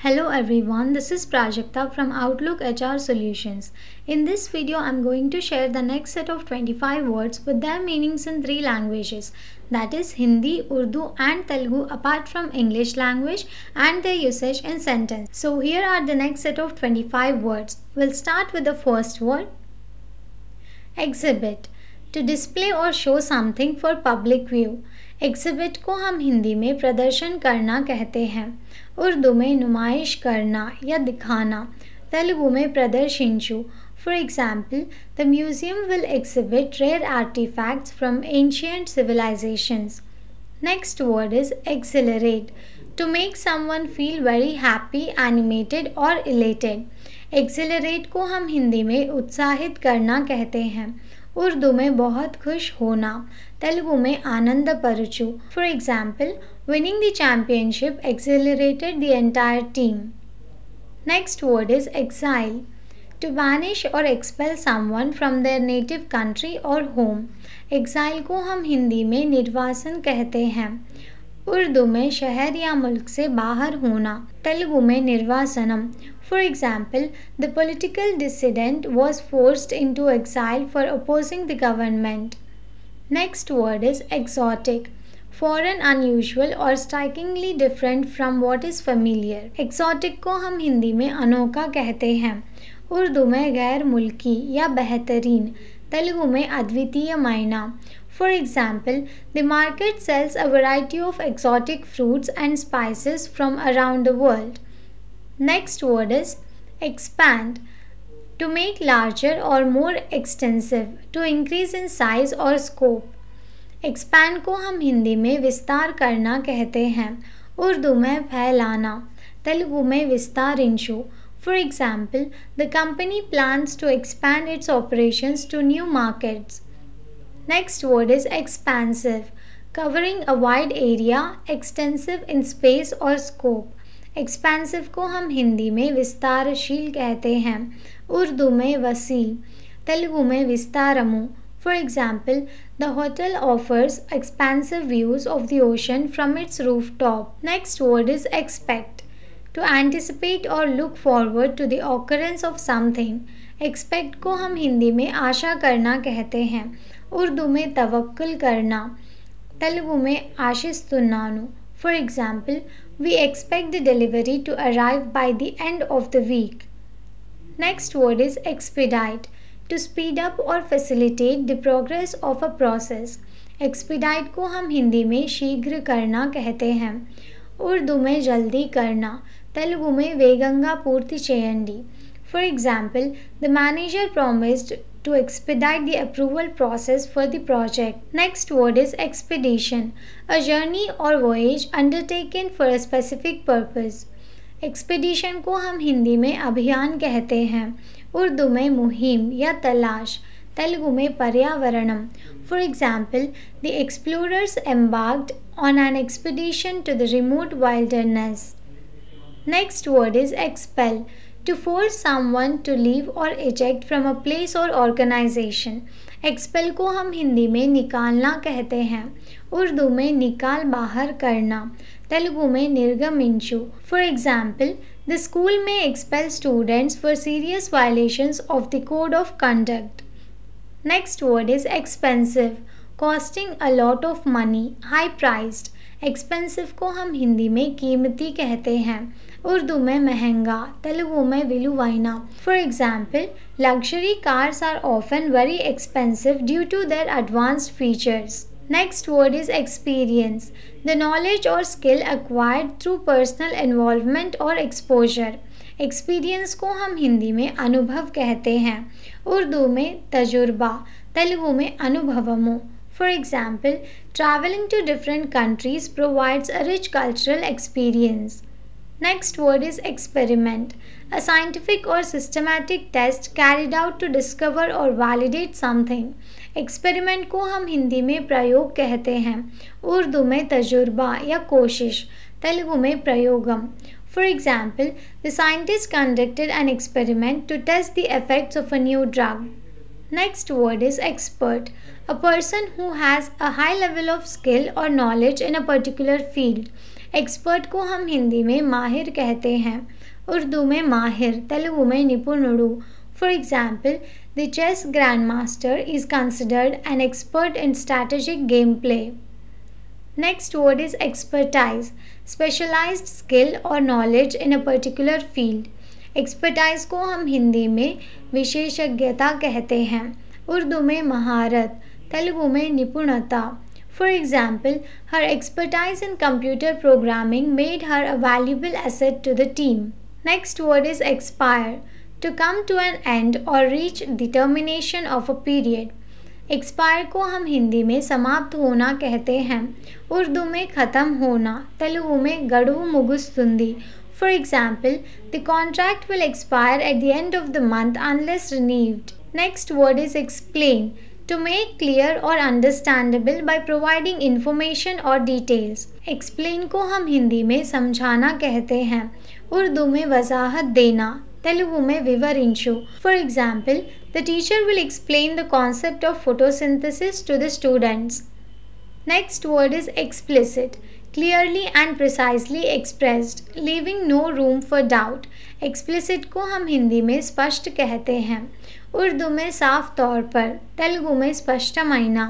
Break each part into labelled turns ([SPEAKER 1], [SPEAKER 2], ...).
[SPEAKER 1] Hello everyone, this is Prajakta from Outlook HR Solutions. In this video, I'm going to share the next set of 25 words with their meanings in three languages, that is Hindi, Urdu and Telugu apart from English language and their usage in sentence. So here are the next set of 25 words. We'll start with the first word, exhibit. To display or show something for public view. Exhibit को हम हिंदी में प्रदर्शन करना कहते हैं, उर्दू में नुमाइश करना या दिखाना, तेलुगु में प्रदर्शिंचु. For example, the museum will exhibit rare artifacts from ancient civilizations. Next word is exhilarate. To make someone feel very happy, animated or elated. Exhilarate को हम हिंदी में उत्साहित करना कहते हैं, उर्दू में बहुत खुश होना, तेलुगु में आनंद परुचु. For example, winning the championship exhilarated the entire team. Next word is exile. To banish or expel someone from their native country or home. Exile को हम हिंदी में निर्वासन कहते हैं, उर्दू में शहर या मुल्क से बाहर होना, तेलुगु में निर्वासनम. For example, the political dissident was forced into exile for opposing the government. Next word is exotic. Foreign, unusual or strikingly different from what is familiar. Exotic को हम हिंदी में अनोखा कहते हैं, उर्दू में गैर मुल्की या बेहतरीन, तेलुगु में अद्वितीय मायना. For example, the market sells a variety of exotic fruits and spices from around the world. Next word is expand. To make larger or more extensive, to increase in size or scope. Expand को हम हिंदी में विस्तार करना कहते हैं, उर्दू में फैलाना, तेलुगु में विस्तारिंचु. For example, the company plans to expand its operations to new markets. Next word is expansive. Covering a wide area, extensive in space or scope. Expensive को हम हिंदी में विस्तारशील कहते हैं, उर्दू में वसी, तेलुगु में विस्तारमु. For example, the hotel offers expansive views of the ocean from its rooftop. Next word is expect. To anticipate or look forward to the occurrence of something. Expect को हम हिंदी में आशा करना कहते हैं, उर्दू में तवक्कुल करना, तेलुगु में आशिस्तुन्नानु. For example, we expect the delivery to arrive by the end of the week. Next word is expedite. To speed up or facilitate the progress of a process. Expedite को हम हिंदी में शीघ्र करना कहते हैं, उर्दू में जल्दी करना, तेलुगु में वेगंगा पूर्ति चेयंडी. For example, the manager promised to expedite the approval process for the project. Next word is expedition. A journey or voyage undertaken for a specific purpose. Expedition को हम हिंदी में अभियान कहते हैं, उर्दू में मुहिम या तलाश, तेलुगु में पर्यावरणम. For example, the explorers embarked on an expedition to the remote wilderness. Next word is expel. To force someone to leave or eject from a place or organization. Expel को हम हिंदी में निकालना कहते हैं, उर्दू में निकाल बाहर करना, तेलुगु में निर्गमिंचु. For example, the school may expel students for serious violations of the code of conduct. Next word is expensive. Costing a lot of money, high priced. Expensive को हम हिंदी में कीमती कहते हैं, उर्दू में महंगा, तेलुगु में विलुवाइना. For example, luxury cars are often very expensive due to their advanced features. Next word is experience. The knowledge or skill acquired through personal involvement or exposure. Experience को हम हिंदी में अनुभव कहते हैं, उर्दू में तजुर्बा, तेलुगु में अनुभवमु. For example, traveling to different countries provides a rich cultural experience. Next word is experiment. A scientific or systematic test carried out to discover or validate something. Experiment को हम हिंदी में प्रयोग कहते हैं, उर्दू में तजुर्बा या कोशिश, तेलुगु में प्रयोगम. For example, the scientists conducted an experiment to test the effects of a new drug. Next word is expert. A person who has a high level of skill or knowledge in a particular field. Expert को हम हिंदी में माहिर कहते हैं, उर्दू में माहिर, तेलुगु में निपुणुडु। For example, the chess grand master is considered an expert in strategic game play. Next word is expertise, specialized skill or knowledge in a particular field. Expertise को हम हिंदी में विशेषज्ञता कहते हैं, उर्दू में महारत, तेलुगु में निपुणता। For example, her expertise in computer programming made her a valuable asset to the team. Next word is expire, to come to an end or reach the termination of a period. Expire को हम हिंदी में समाप्त होना कहते हैं, उर्दू में ख़त्म होना, तेलुगु में गडुवु मुगुस्तुंदी। For example, the contract will expire at the end of the month unless renewed. Next word is explain, to make clear or understandable by providing information or details. Explain को हम हिंदी में समझाना कहते हैं, उर्दू में वजाहत देना, तेलुगु में विवरिंचु। For example, the teacher will explain the concept of photosynthesis to the students. Next word is explicit, clearly and precisely expressed, leaving no room for doubt. Explicit को हम हिंदी में स्पष्ट कहते हैं, उर्दू में साफ तौर पर, तेलुगु में स्पष्टమైన।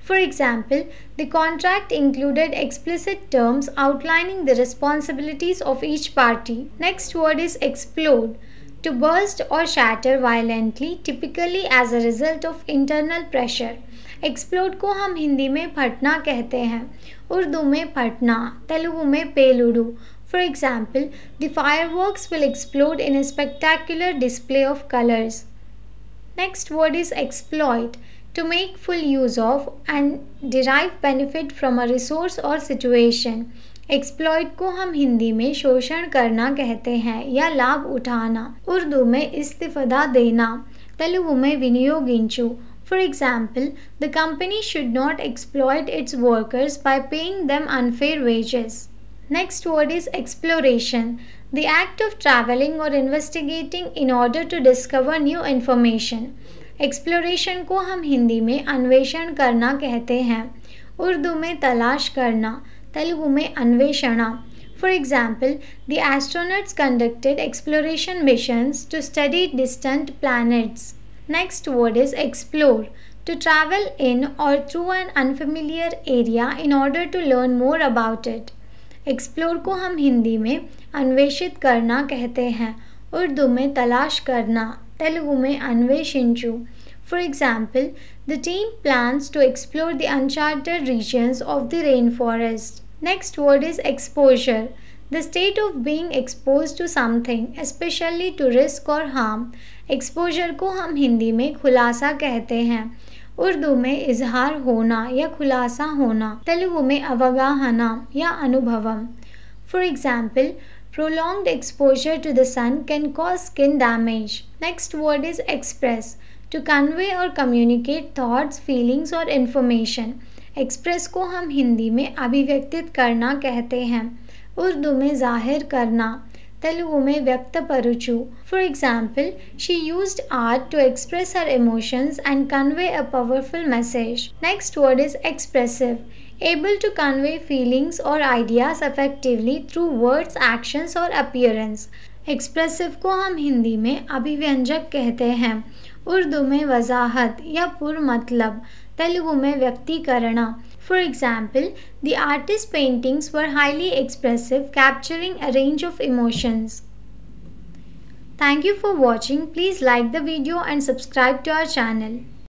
[SPEAKER 1] For example, the contract included explicit terms outlining the responsibilities of each party. Next word is explode, to burst or shatter violently, typically as a result of internal pressure. Explode को हम हिंदी में फटना कहते हैं, उर्दू में फटना, तेलुगु में पेलुडू। For example, the fireworks will explode in a spectacular display of colours. Next word is exploit, to make full use of and derive benefit from a resource or situation. Exploit को हम हिंदी में शोषण करना कहते हैं या लाभ उठाना, उर्दू में इस्तिफादा देना, तेलुगु में विनियोगिंचु। For example, the company should not exploit its workers by paying them unfair wages. Next word is exploration, the act of traveling or investigating in order to discover new information. Exploration को हम हिंदी में अन्वेषण करना कहते हैं, उर्दू में तलाश करना, तेलुगु में अन्वेषणा। For example, the astronauts conducted exploration missions to study distant planets. Next word is explore, to travel in or through an unfamiliar area in order to learn more about it. Explore को हम हिंदी में अन्वेषित करना कहते हैं, उर्दू में तलाश करना, तेलुगु में अन्वेषिंचु। For example, the team plans to explore the uncharted regions of the rainforest. Next word is exposure, the state of being exposed to something, especially to risk or harm. Exposure को हम हिंदी में खुलासा कहते हैं, उर्दू में इजहार होना या खुलासा होना, तेलुगु में अवगाहना या अनुभवम। For example, prolonged exposure to the sun can cause skin damage. Next word is express, to convey or communicate thoughts, feelings or information. Express को हम हिंदी में अभिव्यक्तित करना कहते हैं, उर्दू में जाहिर करना, तेलुगु में व्यक्तपरुचु। For example, she used art to express her emotions and convey a powerful message. Next word is expressive, able to convey feelings or ideas effectively through words, actions or appearance. Expressive को हम हिंदी में अभिव्यंजक कहते हैं, उर्दू में वजाहत या पुर मतलब, तेलुगु में व्यक्तीकरण। For example, the artist's paintings were highly expressive, capturing a range of emotions. Thank you for watching. Please like the video and subscribe to our channel.